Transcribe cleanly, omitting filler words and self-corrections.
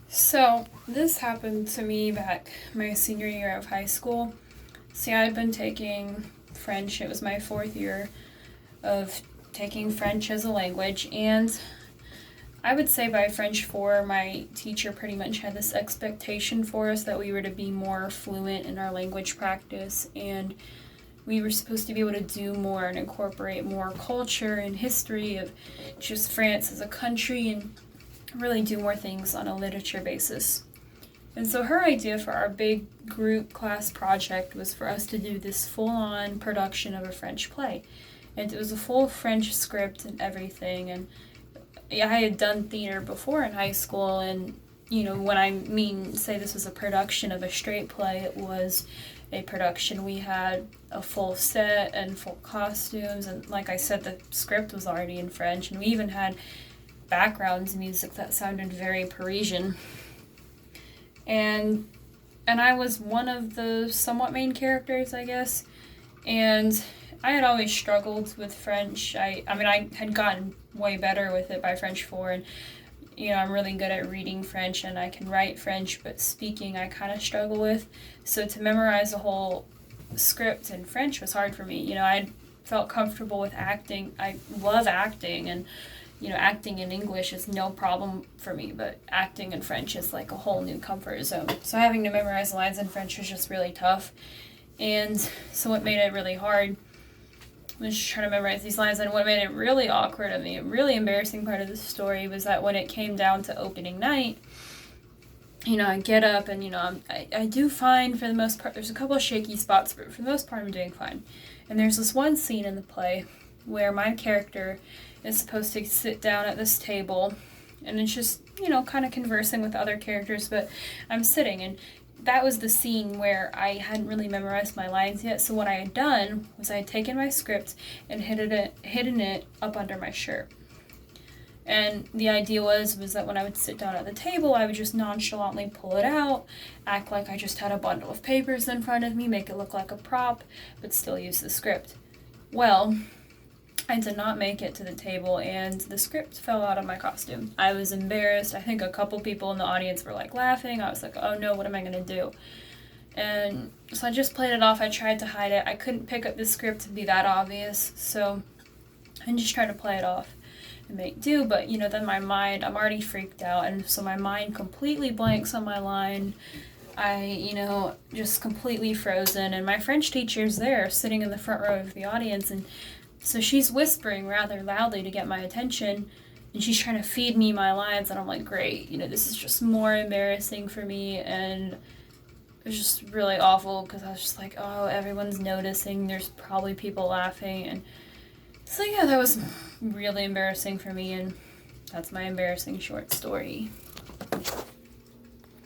So, this happened to me back my senior year of high school. See, I'd been taking French. It was my fourth year of taking French as a language, and I would say by French 4, my teacher pretty much had this expectation for us that we were to be more fluent in our language practice, and we were supposed to be able to do more and incorporate more culture and history of just France as a country and really do more things on a literature basis. And so her idea for our big group class project was for us to do this full-on production of a French play. And it was a full French script and everything. And yeah, I had done theater before in high school, and when I say this was a production of a straight play, it was a production. We had a full set and full costumes, and like I said, the script was already in French, and we even had backgrounds music that sounded very Parisian. And I was one of the somewhat main characters, I guess. And I had always struggled with French. I had gotten way better with it by French 4, and I'm really good at reading French and I can write French, but speaking I kind of struggle with. So to memorize a whole script in French was hard for me. I felt comfortable with acting. I love acting, and acting in English is no problem for me, but acting in French is like a whole new comfort zone. So having to memorize lines in French was just really tough. And so what made it really hard was just trying to memorize these lines. And what made it really awkward and the really embarrassing part of the story was that when it came down to opening night, I get up and, I do fine for the most part. There's a couple of shaky spots, but for the most part I'm doing fine. And there's this one scene in the play where my character is supposed to sit down at this table, and it's just, kind of conversing with other characters, but I'm sitting, and that was the scene where I hadn't really memorized my lines yet. So what I had done was I had taken my script and hidden it up under my shirt. And the idea was that when I would sit down at the table, I would just nonchalantly pull it out, act like I just had a bundle of papers in front of me, make it look like a prop, but still use the script. Well, I did not make it to the table, and the script fell out of my costume. I was embarrassed. I think a couple people in the audience were laughing. I was like, oh no, what am I going to do? And so I just played it off. I tried to hide it. I couldn't pick up the script to be that obvious, so I just tried to play it off and make do. But then my mind, I'm already freaked out, and so my mind completely blanks on my line. I, just completely frozen, and my French teacher's there sitting in the front row of the audience, and so she's whispering rather loudly to get my attention, and she's trying to feed me my lines, and I'm like, great, this is just more embarrassing for me, and it was just really awful, because I was just like, oh, everyone's noticing, there's probably people laughing, and so yeah, that was really embarrassing for me, and that's my embarrassing short story.